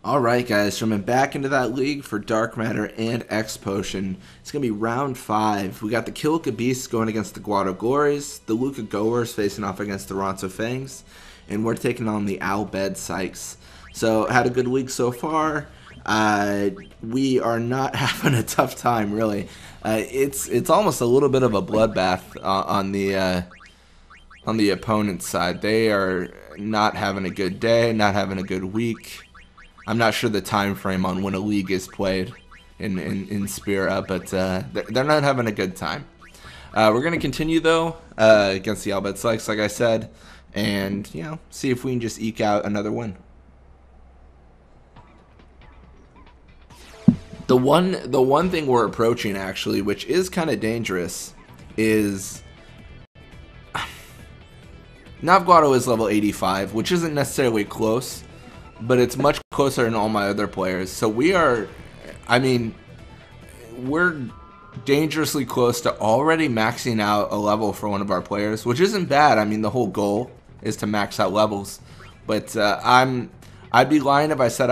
Alright guys, so I'm back into that league for Dark Matter and X Potion. It's going to be round 5. We got the Kilika Beasts going against the Guado Glories, the Luca Goers facing off against the Ronso Fangs, and we're taking on the Al Bed Sykes. So, had a good league so far. We are not having a tough time, really. It's almost a little bit of a bloodbath on the opponent's side. They are not having a good day, not having a good week. I'm not sure the time frame on when a league is played in Spira, but they're not having a good time. We're going to continue, though, against the Al Bed Sykes, like I said, and, see if we can just eke out another win. The one thing we're approaching, actually, which is kind of dangerous, is Guado is level 85, which isn't necessarily close, but it's much closer than all my other players. So we're dangerously close to already maxing out a level for one of our players, which isn't bad. I mean, the whole goal is to max out levels, but I'd be lying if I said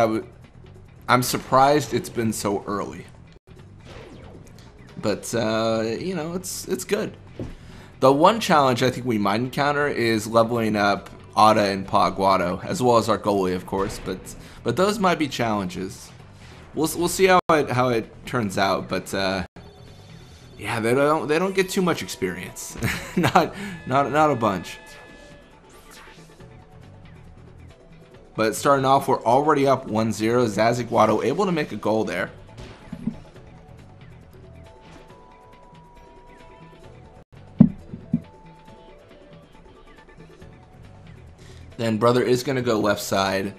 I'm surprised it's been so early. But it's good. The one challenge I think we might encounter is leveling up Ada and Pa Guado, as well as our goalie, of course. But those might be challenges. We'll see how it turns out. But yeah, they don't get too much experience. not a bunch. But starting off, we're already up 1-0. Zazie Guado able to make a goal there. Then Brother is going to go left side.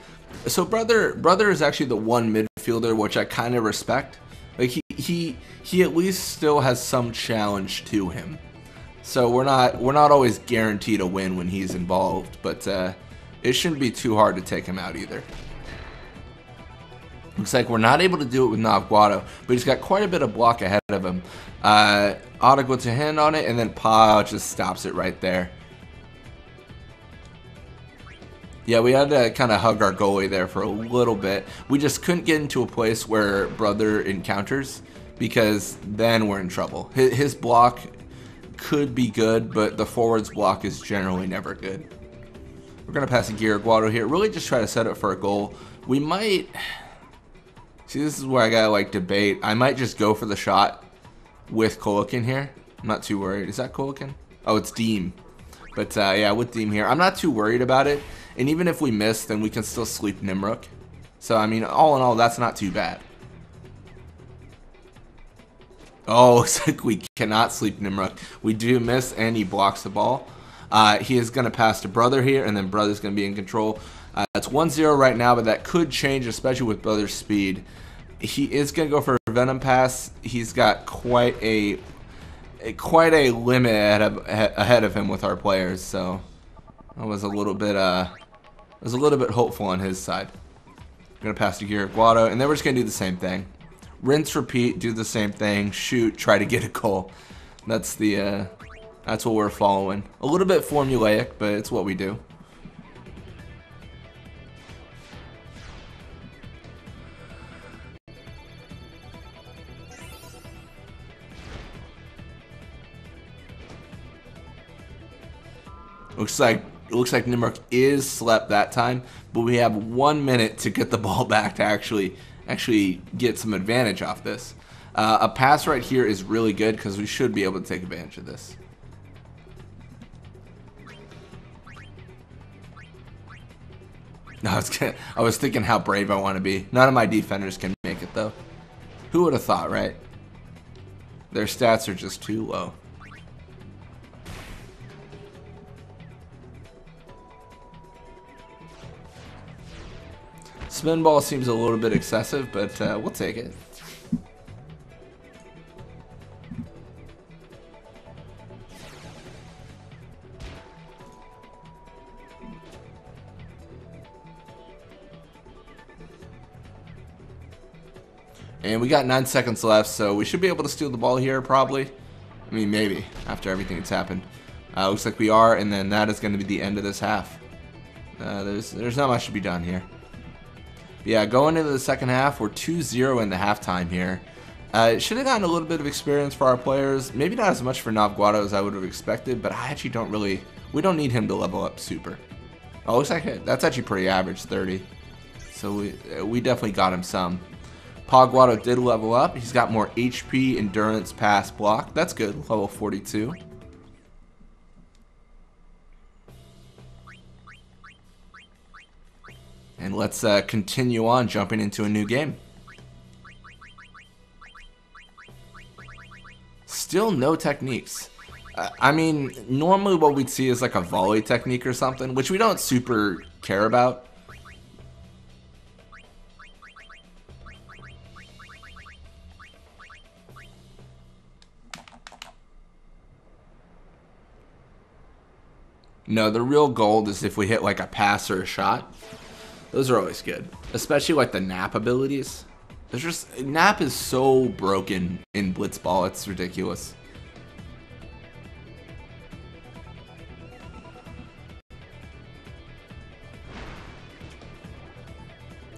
So Brother is actually the one midfielder, which I kind of respect. Like he at least still has some challenge to him. So we're not always guaranteed a win when he's involved, but it shouldn't be too hard to take him out either. Looks like we're not able to do it with Guado, but he's got quite a bit of block ahead of him. Ada gets a hand on it, and then Pa just stops it right there. Yeah, we had to kind of hug our goalie there for a little bit. We just couldn't get into a place where Brother encounters, because then we're in trouble. His block could be good, but the forward's block is generally never good. We're going to pass a gear Guado here. Really just try to set up for a goal. We might... See, this is where I got to debate. I might just go for the shot with Kolikin here. I'm not too worried. Is that Kolikin? Oh, it's Deem. But yeah, with Deem here, I'm not too worried about it. And even if we miss, then we can still sleep Nimruk. So, I mean, all in all, that's not too bad. Oh, looks like we cannot sleep Nimruk. We do miss, and he blocks the ball. He is going to pass to Brother here, and then Brother's going to be in control. It's 1-0 right now, but that could change, especially with Brother's speed. He is going to go for a Venom Pass. He's got quite a limit ahead of him with our players, so that was a little bit hopeful on his side. I'm gonna pass to Guado, and then we're just gonna do the same thing. Rinse, repeat, do the same thing, shoot, try to get a goal. That's what we're following. A little bit formulaic, but it's what we do. Looks like Nimruk is slept that time, but we have 1 minute to get the ball back to actually get some advantage off this. A pass right here is really good because we should be able to take advantage of this. No, I was thinking how brave I want to be. None of my defenders can make it though. Who would have thought, right? Their stats are just too low. Spin ball seems a little bit excessive, but we'll take it. And we got 9 seconds left, so we should be able to steal the ball here, probably. I mean, maybe, after everything that's happened. Looks like we are, and then that is going to be the end of this half. There's not much to be done here. But yeah, going into the second half, we're 2-0 in the halftime here. Should have gotten a little bit of experience for our players. Maybe not as much for Guado as I would have expected, but I actually don't really... We don't need him to level up super. Oh, looks like that's actually pretty average, 30. So we definitely got him some. Guado did level up. He's got more HP, endurance, pass, block. That's good, level 42. And let's continue on jumping into a new game. Still no techniques. I mean, normally what we'd see is like a volley technique or something, which we don't super care about. No, the real gold is if we hit like a pass or a shot. Those are always good, especially like the nap abilities. There's just nap is so broken in Blitzball, it's ridiculous.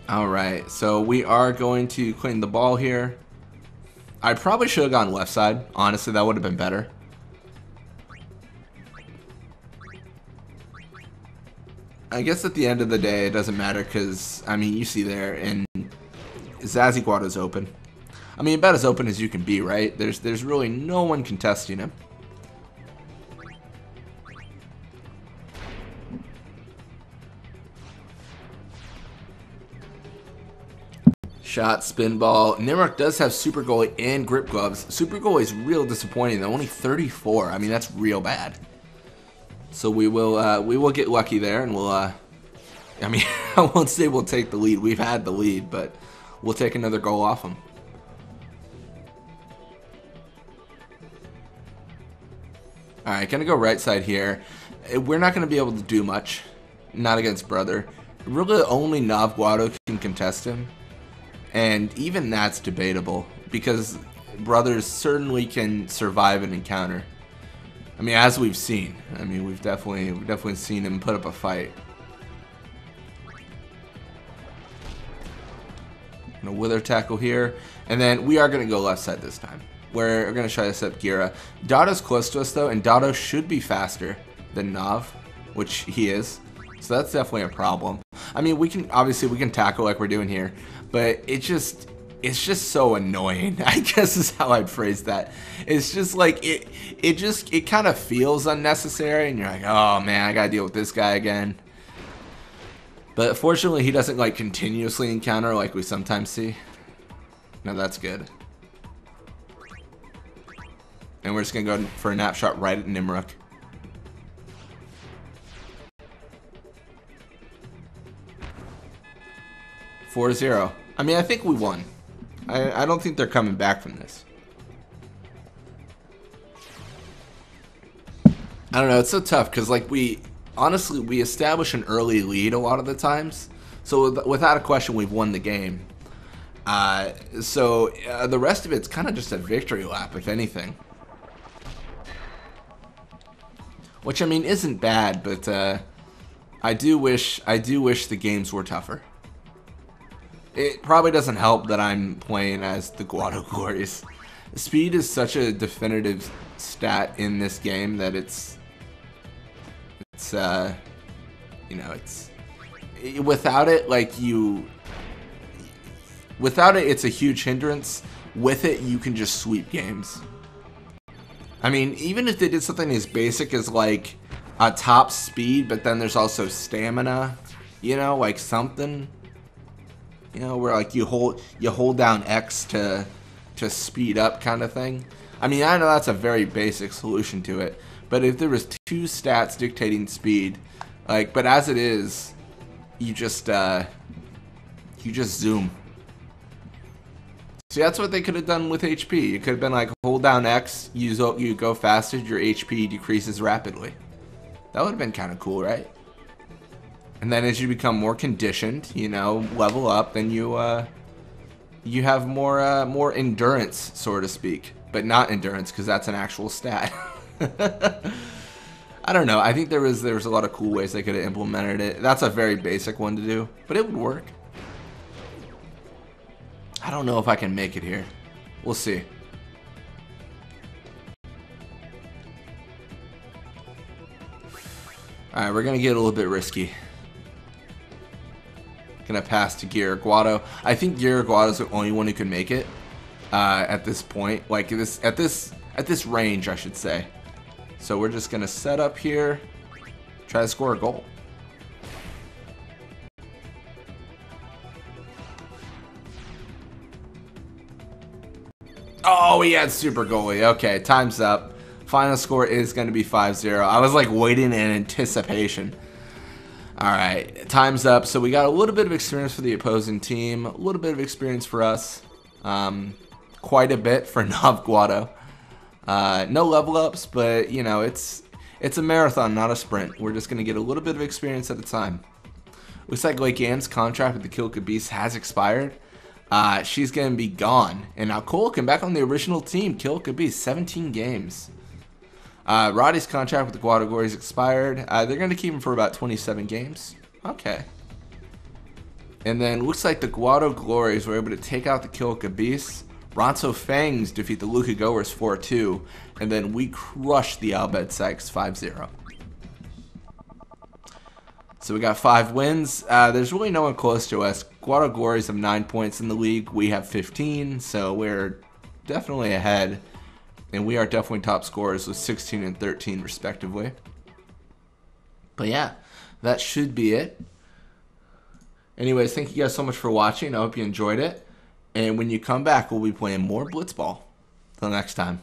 Alright, so we are going to clean the ball here. I probably should have gone left side. Honestly, that would have been better. I guess at the end of the day, it doesn't matter because, I mean, you see there, and Guado's open. I mean, about as open as you can be, right? There's really no one contesting him. Shot, spin ball. Nimrok does have super goalie and grip gloves. Super goalie is real disappointing. They're only 34. I mean, that's real bad. So we will get lucky there, and we'll. I mean, I won't say we'll take the lead. We've had the lead, but we'll take another goal off them. All right, gonna go right side here. We're not gonna be able to do much. Not against Brother. Really, only Guado can contest him. And even that's debatable because Brothers certainly can survive an encounter. I mean, as we've seen. I mean, we've definitely seen him put up a fight. Gonna wither tackle here, and then we are gonna go left side this time. We're gonna try to set up Gira. Dado's close to us though, and Dado should be faster than Nav, which he is. So that's definitely a problem. I mean, we can tackle like we're doing here, but it's just so annoying, I guess is how I'd phrase that. It's just like it kind of feels unnecessary, and you're like, oh man, I gotta deal with this guy again. But fortunately, he doesn't like continuously encounter like we sometimes see. No, that's good. And we're just gonna go for a nap shot right at Nimrok. (4-0). I mean, I think we won. I don't think they're coming back from this. I don't know, it's so tough because like honestly, we establish an early lead a lot of the times. So without a question, we've won the game. So the rest of it's kind of just a victory lap, if anything. Which I mean isn't bad, but I do wish the games were tougher. It probably doesn't help that I'm playing as the Guado Glories. Speed is such a definitive stat in this game that it's you know, without it, it's a huge hindrance. With it, you can just sweep games. I mean, even if they did something as basic as like a top speed, but then there's also stamina, you know, like something. You know, where like you hold down X to speed up kind of thing. I mean, I know that's a very basic solution to it, but if there was two stats dictating speed, like, but as it is, you just zoom. See, that's what they could have done with HP. It could have been like hold down X, you go faster, your HP decreases rapidly. That would have been kind of cool, right? And then as you become more conditioned, you know, level up, then you have more endurance, so to speak. But not endurance, because that's an actual stat. I don't know. I think there was a lot of cool ways they could have implemented it. That's a very basic one to do, but it would work. I don't know if I can make it here. We'll see. Alright, we're going to get a little bit risky. Going to pass to Guado. I think Guado is the only one who can make it at this point. Like, at this range, I should say. So we're just going to set up here. Try to score a goal. Oh, he had super goalie. Okay, time's up. Final score is going to be 5-0. I was like waiting in anticipation. Alright, time's up. So we got a little bit of experience for the opposing team. A little bit of experience for us. Quite a bit for Nav Guado. No level ups, but, you know, it's a marathon, not a sprint. We're just going to get a little bit of experience at a time. Looks like Lake Ann's contract with the Kilka Beast has expired. She's going to be gone. And now Cole can back on the original team. Kilka Beast, 17 games. Roddy's contract with the Guado Glories expired. They're going to keep him for about 27 games. Okay. And then looks like the Guado Glories were able to take out the Kilka Beasts. Ronso Fangs defeat the Luka Goers 4-2. And then we crushed the Albed Sykes 5-0. So we got 5 wins. There's really no one close to us. Guado Glories have 9 points in the league. We have 15. So we're definitely ahead. And we are definitely top scorers with 16 and 13 respectively. But yeah, that should be it. Anyways, thank you guys so much for watching. I hope you enjoyed it. And when you come back, we'll be playing more Blitzball. Till next time.